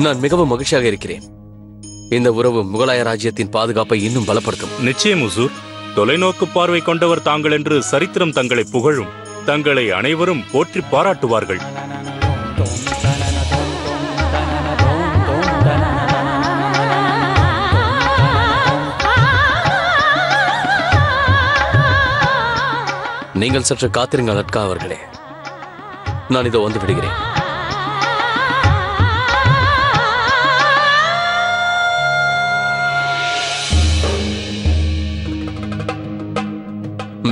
நான் மிகவும் மகிழ்ச்சியாக இருக்கிறேன். இந்த உறவு முகலாய ராஜ்யத்தின் பாதுகாப்பை இன்னும் பலப்படுத்தும். நிச்சயம் ஹுசூர். தொலைநோக்கு பார்வை கொண்டவர் தாங்கள் என்று சரித்திரம் தங்களை புகழும். தங்களை அனைவரும் போற்றி பாராட்டுவார்கள். நீங்கள் சற்று காத்திருங்கள் அட்கா அவர்களே. நான் இதோ வந்து விடுகிறேன்.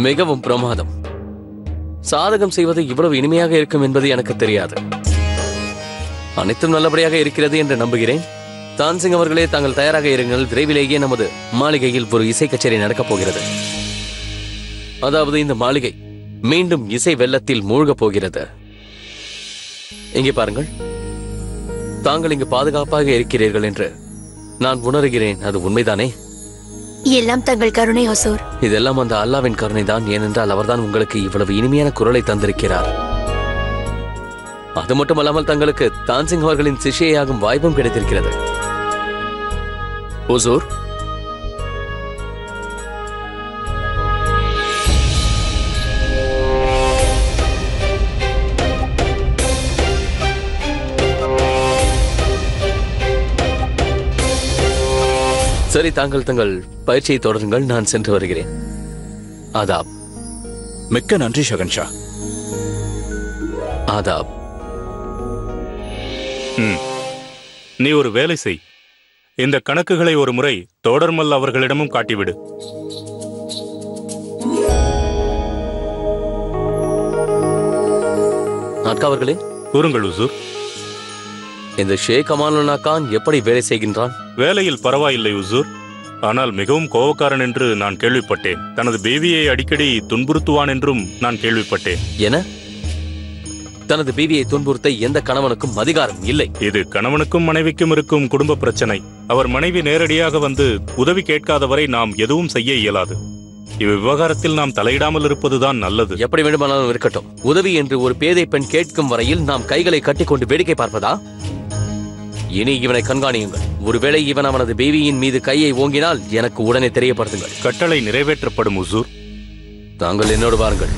மிகவும் பிரமாதம். சாதகம் செய்வது இவ்வளவு இனிமையாக இருக்கும் என்பது எனக்கு தெரியாது. அனைத்தும் நல்லபடியாக இருக்கிறது என்று நம்புகிறேன். தான்சிங் அவர்களே, தாங்கள் தயாராக இருங்கள். விரைவிலேயே நமது மாளிகையில் ஒரு இசை கச்சேரி நடக்கப் போகிறது. அதாவது இந்த மாளிகை மீண்டும் இசை வெள்ளத்தில் மூழ்கப் போகிறது. இங்கே பாருங்கள், தாங்கள் இங்கு பாதுகாப்பாக இருக்கிறீர்கள் என்று நான் உணர்கிறேன். அது உண்மைதானே? எல்லாம் தங்கள் கருணை ஹுசூர். இதெல்லாம் அந்த அல்லாவின் கருணை தான். ஏனென்றால் அவர்தான் உங்களுக்கு இவ்வளவு இனிமையான குரலை தந்திருக்கிறார். அது மட்டுமல்லாமல் தங்களுக்கு தான்சிங் அவர்களின் சிஷ்யையாகும் வாய்ப்பும் கிடைத்திருக்கிறது. ஹுசூர், சரி, தாங்கள் தங்கள் பயிற்சியை தொடருங்கள். நான் சென்று வருகிறேன். ஆதாப். மிக்க நன்றி ஷகன்ஷா. ஆதாப். நீ ஒரு வேலை செய். இந்த கணக்குகளை ஒரு முறை தோடர்மல் அவர்களிடமும் காட்டிவிடு. அட்கா அவர்களே, கூறுங்கள் ஹுசூர். இந்த ஷேக் அமானுல்லா கான் எப்படி வேலை செய்கின்றான்? வேலையில் பரவாயில்லை ஹுசூர். ஆனால் மிகவும் கோபக்காரன் என்று நான் கேள்விப்பட்டேன். தனது பேபியை அடிக்கடி துன்புறுத்துவான் என்றும் நான் கேள்விப்பட்டேன். என? தனது பீவியை துன்புறுத்த எந்த கணவனுக்கும் அதிகாரம் இல்லை. இது கணவனுக்கும் மனைவிக்கும் இருக்கும் குடும்ப பிரச்சனை. அவர் மனைவி நேரடியாக வந்து உதவி கேட்காதவரை நாம் எதுவும் செய்ய இயலாது. இவ்விவகாரத்தில் நாம் தலையிடாமல் இருப்பதுதான் நல்லது. எப்படி வேண்டுமானாலும் இருக்கட்டும். உதவி என்று ஒரு பேதை பெண் கேட்கும் வரையில் நாம் கைகளை கட்டிக்கொண்டு வேடிக்கை பார்ப்பதா? இனி இவனை கண்காணியுங்கள். ஒருவேளை இவன் அவனது பேபியின் மீது கையை ஓங்கினால் எனக்கு உடனே தெரியப்படுத்துங்கள். கட்டளை நிறைவேற்றப்படும் ஹுசூர். தாங்கள் என்னோடு வாருங்கள்.